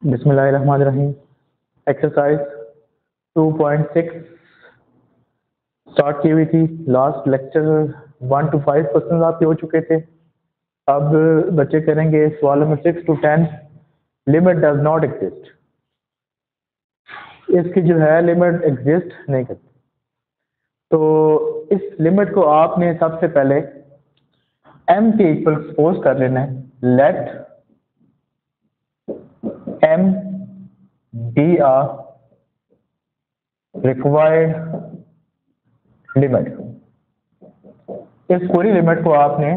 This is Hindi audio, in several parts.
बिस्मिल्लाहिर्रहमानिर्रहीम। एक्सरसाइज 2.6 स्टार्ट की हुई थी। लास्ट लेक्चर 1 to 5 क्वेश्चन आपके हो चुके थे। अब बच्चे करेंगे सवाल number 6 to 10। Limit does not exist, इसकी जो है लिमिट एग्जिस्ट नहीं करती। तो इस लिमिट को आपने सबसे पहले m के इक्वल सपोज कर लेना है। Let m be a required limit. इस पूरी लिमिट को आपने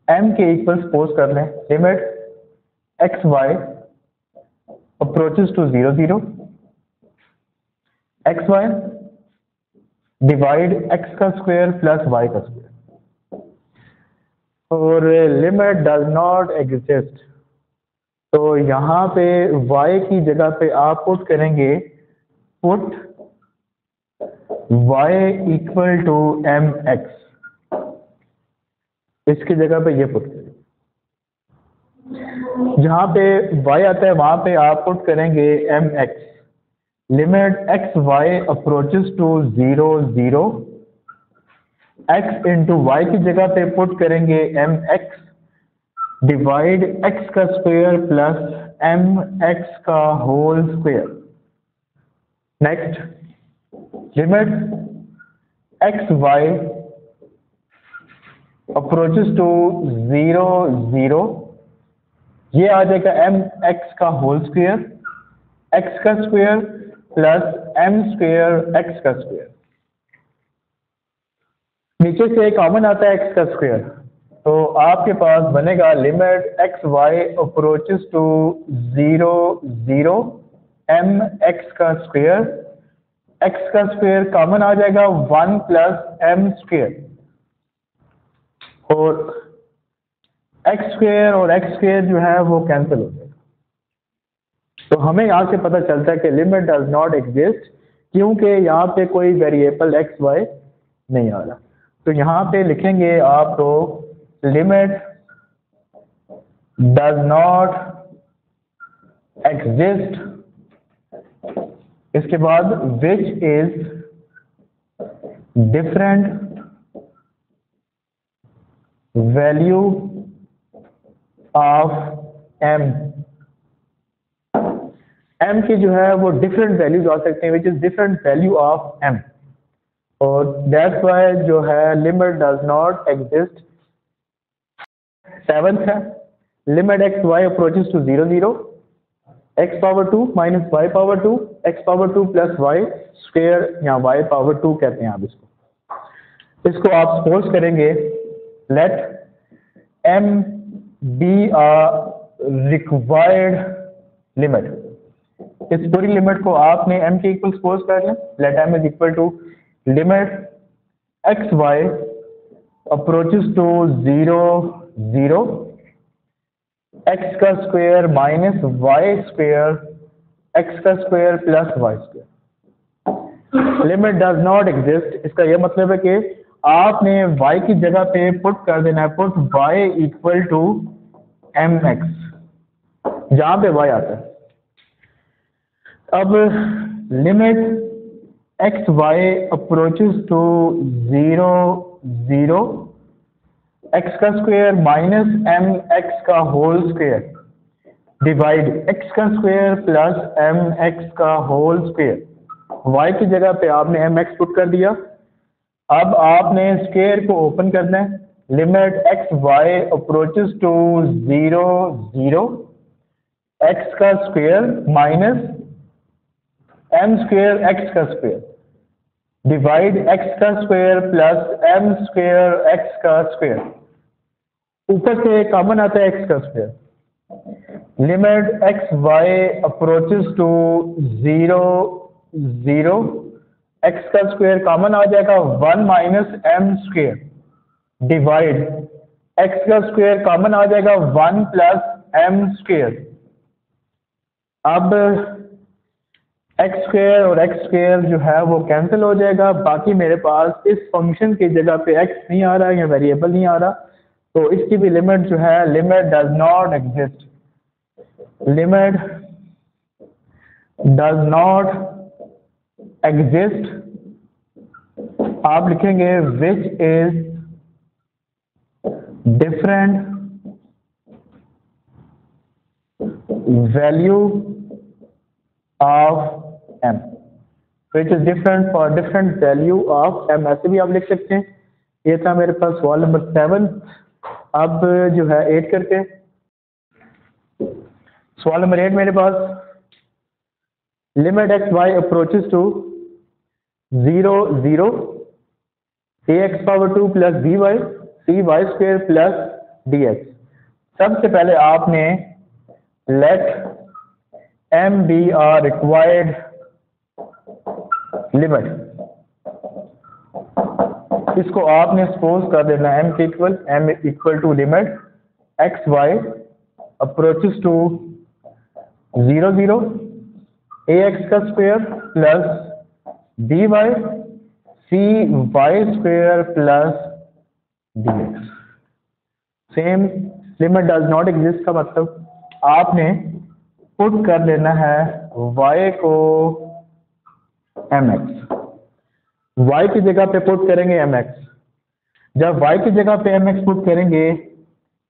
m के इक्वल सपोज कर लें। Limit x y approaches to 0 0 x y divide x का स्क्वायर प्लस y का स्क्वायर। और लिमिट डज नॉट एग्जिस्ट, तो यहाँ पे y की जगह पे आप पुट करेंगे put y equal to mx। इसकी जगह पे ये पुट करेंगे, जहाँ पे y आता है वहां पे आप पुट करेंगे mx। Limit x y approaches to 0 0 x into y की जगह पे पुट करेंगे mx डिवाइड x का स्क्वायर प्लस mx का whole square. Next limit x y approaches to 0 0, ये आ जाएगा mx का होल स्क्वायर x का square plus m square x का स्क्वायर। नीचे से कॉमन आता है x का स्क्वायर, तो आपके पास बनेगा limit x y approaches to 0 0 mx का स्क्वायर, x का स्क्वायर कॉमन आ जाएगा 1 प्लस m स्क्वायर, और x स्क्वायर और x स्क्वायर जो है वो कैंसिल हो जाएगा। तो हमें यहाँ से पता चलता है कि लिमिट डज नॉट एग्जिस्ट, क्योंकि यहाँ पे कोई वेरिएबल x y नहीं आ रहा। तो यहाँ पे लिखेंगे आप तो लिमिट डज नॉट एग्जिस्ट, इसके बाद विच is different value of m की जो है वो डिफरेंट वैल्यूज आ सकते हैं, which is different value of m, और दैट्स वाई जो है limit does not exist. Seventh है limit x y approaches to 0 0 x power 2 minus y power 2 x power 2 plus y square या y पावर 2 कहते हैं आप इसको आप सपोज करेंगे let m be a required limit. इस पूरी लिमिट को आपने m के इक्वल सपोज कर लें। Let m is equal to limit x y approaches to 0 0 x का square minus y square x का square plus y square. Limit does not exist, इसका यह मतलब है कि आपने y की जगह पे पुट कर देना है put y equal to mx, जहां पे y आता है। अब limit x y approaches to 0 0 x का स्क्वायर माइनस m x का होल स्क्वायर डिवाइड x का स्क्वायर प्लस m x का होल स्क्वायर। y की जगह पे आपने m x पुट कर दिया। अब आपने स्क्वायर को ओपन करना है। Limit x y approaches to 0 0 x का square minus m square x का स्क्वायर डिवाइड x का square plus m square x का स्क्वायर। ऊपर से कॉमन आता है x का square. Limit x y approaches to 0 0 x का स्क्वायर कॉमन आ जाएगा 1 minus m square divide x का स्क्वायर कॉमन आ जाएगा 1 प्लस m स्क्वायर। अब x स्क्वायर और x स्क्वायर जो है वो कैंसिल हो जाएगा। बाकी मेरे पास इस फंक्शन की जगह पे x नहीं आ रहा या वेरिएबल नहीं आ रहा, तो इसकी भी लिमिट जो है limit does not exist. Limit does not exist, आप लिखेंगे which is different value of m, which is different for different value of m, ऐसे भी आप लिख सकते हैं। ये था मेरे पास सवाल नंबर 7। अब जो है 8 करके सवाल नंबर 8 मेरे पास, limit x y approaches to 0 0 a x power 2 plus b y c y square plus d x. सबसे पहले आपने let m be our required limit, इसको आपने सपोज कर देना m equal to limit x y approaches to 0 0 a x का square plus b y c y square plus d x. Same limit does not exist का मतलब आपने पुट कर लेना है y को mx, y की जगह पे पुट करेंगे mx। जब y की जगह पे mx पुट करेंगे,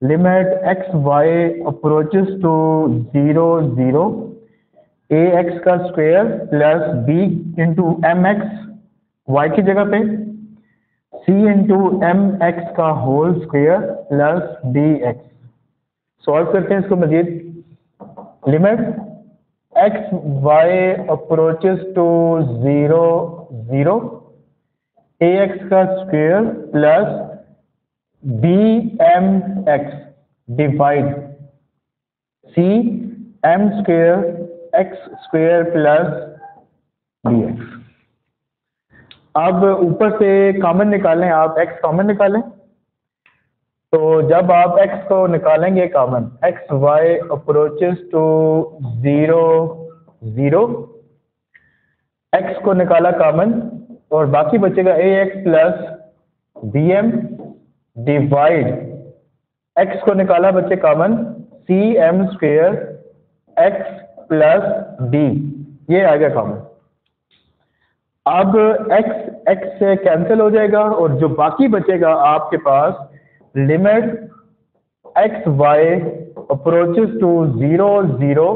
limit x y approaches to 0 0 a x का square plus b into m x y की जगह पे सी इंटू एम एक्स का whole square plus d x. Solve करते हैं इसको मजीद। Limit x y approaches to 0 0 a x का square plus b m x divide c m square x square plus d x. अब ऊपर से कॉमन निकालें, आप x कॉमन निकालें। तो जब आप x को निकालेंगे common, x y approaches to 0 0 x को निकाला कॉमन और बाकी बचेगा a x plus b m divide x को निकाला बचे common c m square x plus d, ये आ गया कॉमन। अब x x से कैंसिल हो जाएगा और जो बाकी बचेगा आपके पास limit x y approaches to 0 0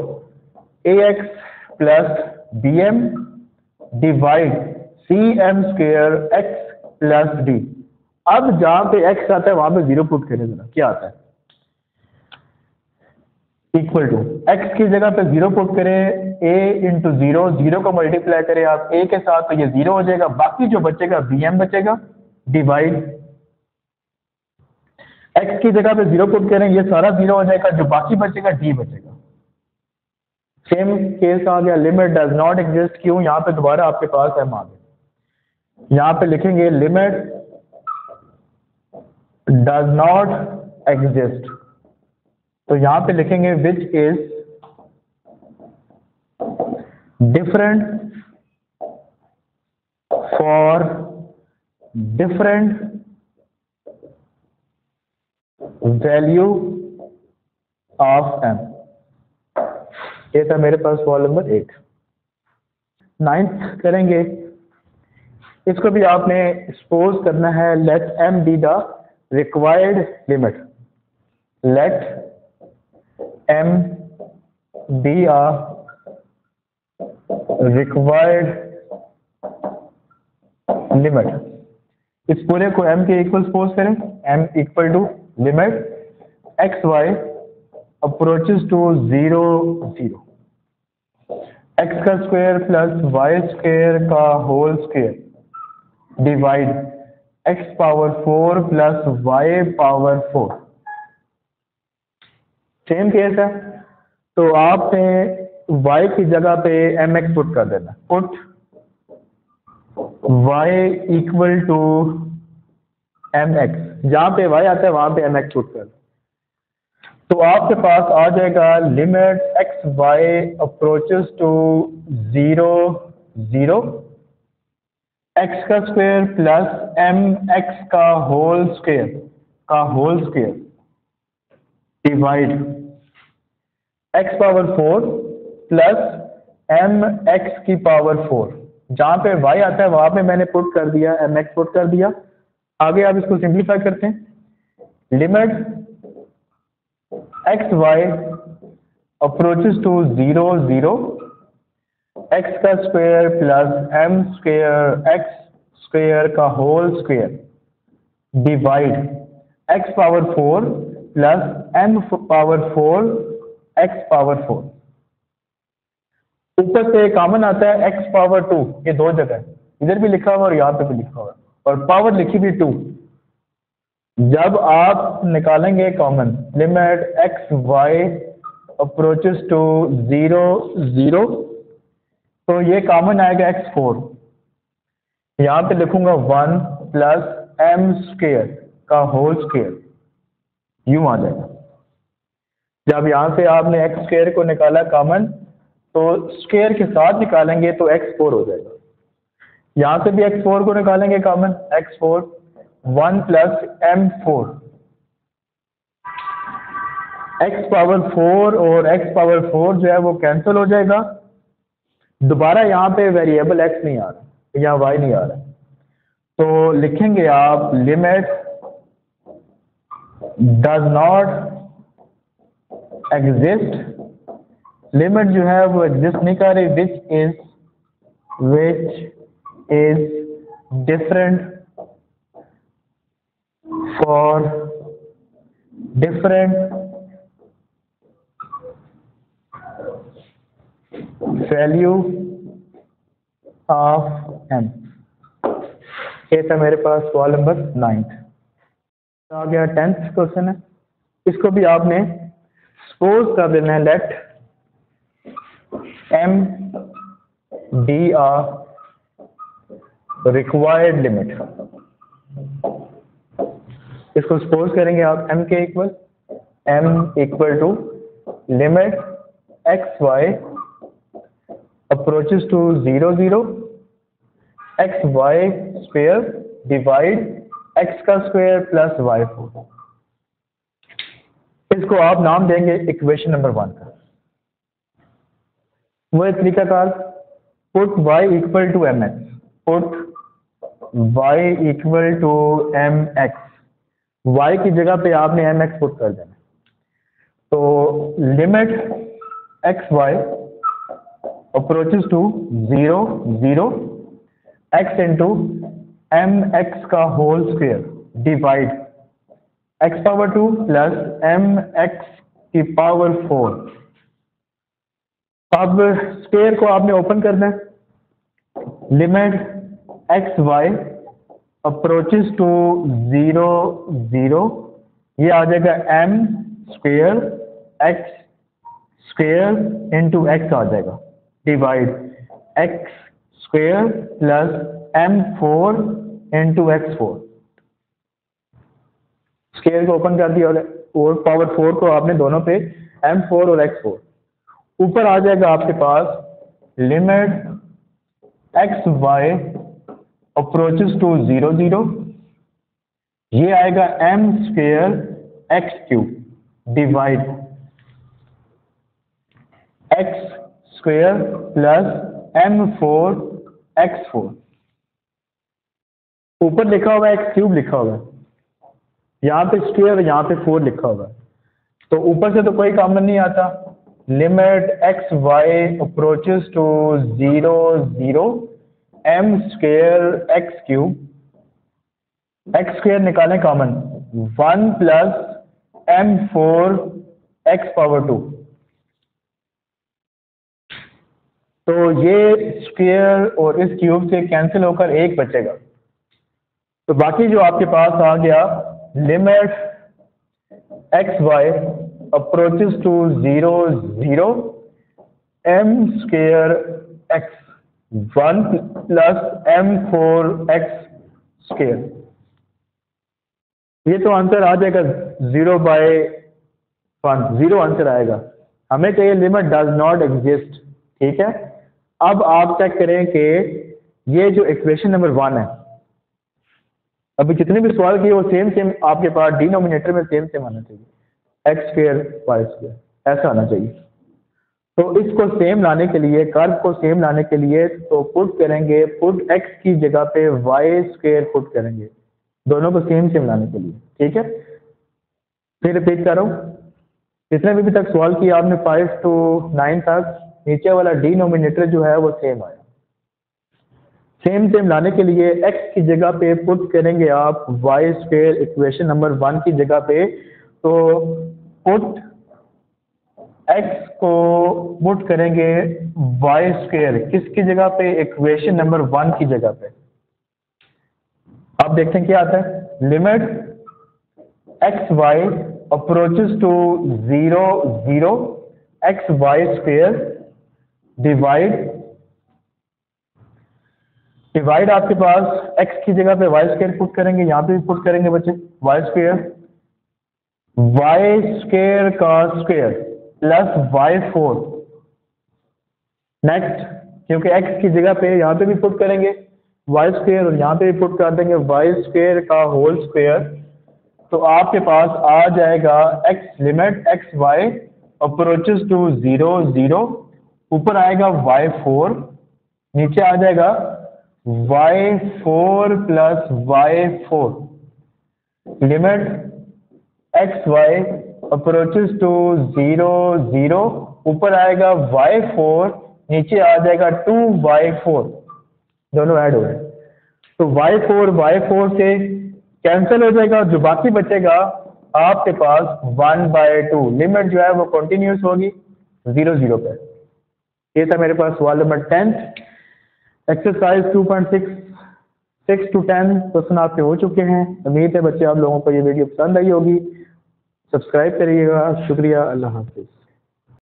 a x plus b m divide c m square x plus d. अब जहां पे x आता है वहां पे 0 पुट करें, जरा क्या आता है, इक्वल टू x की जगह पे 0 पुट करें, a इंटू 0 0 को मल्टीप्लाई करें आप a के साथ तो ये 0 हो जाएगा, बाकी जो बचेगा bm बचेगा डिवाइड x की जगह पे 0 पुट करें, ये सारा 0 हो जाएगा, जो बाकी बचेगा d बचेगा। सेम केस आ गया, लिमिट डज नॉट एग्जिस्ट, क्यों, यहाँ पे दोबारा आपके पास m आ गया। यहाँ पे लिखेंगे लिमिट डज नॉट एग्जिस्ट, तो यहां पे लिखेंगे which is different for different value of m. ये था मेरे पास सवाल नंबर 8। 9th करेंगे, इसको भी आपने सपोज करना है let m be the required limit, let M be a required limit। इस पूरे को m के इक्वल सपोज करें, m equal to limit x y approaches to 0 0 x का स्क्वायर प्लस वाई स्क्वायर का whole square divide x power 4 plus y power 4। Same case है, तो आपने y की जगह पे mx पुट कर देना, put y equal to mx, जहां पे y आता है वहां पे mx पुट कर, तो आपके पास आ जाएगा limit x y approaches to 0 0 x का स्क्वायर प्लस एम एक्स का whole square divide x power 4 plus m x की पावर 4, जहाँ पे y आता है वहां पे मैंने पुट कर दिया, एम एक्स पुट कर दिया। आगे आप इसको सिंप्लीफाई करते हैं, limit x y approaches to 0 0, x का square plus m square x square का whole square divide x power 4 plus m power 4 x power 4। ऊपर से कॉमन आता है एक्स पावर 2, ये दो जगह है, इधर भी लिखा हुआ और यहाँ पे भी लिखा हुआ, और पावर लिखी भी 2। जब आप निकालेंगे common, limit x y approaches to 0 0, तो ये कॉमन आएगा x4, यहाँ पे लिखूंगा 1 प्लस एम स्क्वायर का होल स्क्वायर, यूं आ जाएगा। जब यहाँ से आपने एक्स स्क्वायर को निकाला कॉमन, तो स्क्वायर के साथ निकालेंगे तो x4 हो जाएगा। यहाँ से भी x4 को निकालेंगे common, x4 1 plus m4, x power 4 और x पावर 4 जो है वो कैंसिल हो जाएगा। दोबारा यहाँ पे वेरिएबल x नहीं आ रहा या y नहीं आ रहा, तो लिखेंगे आप limit does not exist, limit जो है वो एग्जिस्ट नहीं कर रही, विच is different for different value of m। ये था मेरे पास सवाल नंबर 9। आ गया 10th क्वेश्चन है, इसको भी आपने सपोज कर देना है, let m be a required limit। इसको सपोज करेंगे आप m के equal, m equal to limit x y approaches to 0 0, x y square divide x का स्क्वायर प्लस y4। इसको आप नाम देंगे इक्वेशन नंबर 1 का। वो तरीकाकार, put y equal to m x, put y equal to m x, y की जगह पे आपने एम एक्स पुट कर देना। तो limit x y approaches to 0 0, x into m x का whole square divide x power 2 plus m x की पावर 4। अब स्क्वायर को आपने ओपन करना है, limit x y approaches to 0 0, ये आ जाएगा m square x square into x आ जाएगा, divide x square plus m4 into x4। Square को ओपन कर दिया और पावर 4 को आपने दोनों पे m4 और x4। ऊपर आ जाएगा आपके पास limit x y approaches to 0 0, ये आएगा m square x cube divide x square plus m4 x4। ऊपर लिखा हुआ है एक्स क्यूब लिखा हुआ है, यहाँ पे स्क्वायर यहाँ पे 4 लिखा हुआ है, तो ऊपर से तो कोई कॉमन नहीं आता। Limit x y approaches to 0 0, m square x cube, x square निकालें common, 1 plus m4 x power 2। तो ये स्क्वायर और इस क्यूब से कैंसिल होकर एक बचेगा, तो बाकी जो आपके पास आ गया limit x y approaches to 0 0, m square x 1 plus m4 x square. ये तो आंसर आ जाएगा 0/1, 0 आंसर आएगा। हमें चाहिए लिमिट डज नॉट एग्जिस्ट, ठीक है। अब आप चेक करें कि ये जो इक्वेशन नंबर 1 है, अभी जितने भी सवाल किए वो सेम आपके पास डिनोमिनेटर में सेम आना चाहिए, एक्स स्क्वायर वाई स्क्वायर ऐसा आना चाहिए। तो इसको सेम लाने के लिए, कर्व को सेम लाने के लिए तो पुट करेंगे, पुट एक्स की जगह पे वाई स्क्वायर पुट करेंगे, दोनों को सेम सेम लाने के लिए। ठीक है, फिर रिपीट कर रहा हूँ, जितने भी तक सवाल किया आपने 5 to 9 तक, नीचे वाला डिनोमिनेटर जो है वो सेम आया। सेम सेम लाने के लिए x की जगह पे पुट करेंगे आप वाई स्क्वायर इक्वेशन नंबर 1 की जगह पे, तो पुट x को पुट करेंगे वाई स्क्वायर किसकी जगह पे, इक्वेशन नंबर 1 की जगह पे। आप देखते हैं क्या आता है, limit x y approaches to 0 0 x y square divide आपके पास x की जगह पे वाई स्क्वायर पुट करेंगे, यहाँ पे भी पुट करेंगे बच्चे वाई स्क्वायर का स्क्वायर प्लस y4। नेक्स्ट, क्योंकि x की जगह पे यहाँ पे भी पुट करेंगे वाई स्क्वायर और यहाँ पे भी पुट कर देंगे वाई स्क्वायर का होल स्क्वायर, तो आपके पास आ जाएगा x limit x y approaches to 0 0, ऊपर आएगा y4, नीचे आ जाएगा y4 plus y4, limit x y approaches to 0 0, ऊपर आएगा y4, नीचे आ जाएगा 2y4, दोनों ऐड हो गए, तो y4 से कैंसिल हो जाएगा, जो बाकी बचेगा आपके पास 1/2, लिमिट जो है वो कंटिन्यूस होगी 0 0 पे। ये था मेरे पास सवाल नंबर 10, एक्सरसाइज 2.6 6 to 10 क्वेश्चन आपके हो चुके हैं। उम्मीद है बच्चे आप लोगों को ये वीडियो पसंद आई होगी। सब्सक्राइब करिएगा। शुक्रिया, अल्लाह हाफिज़।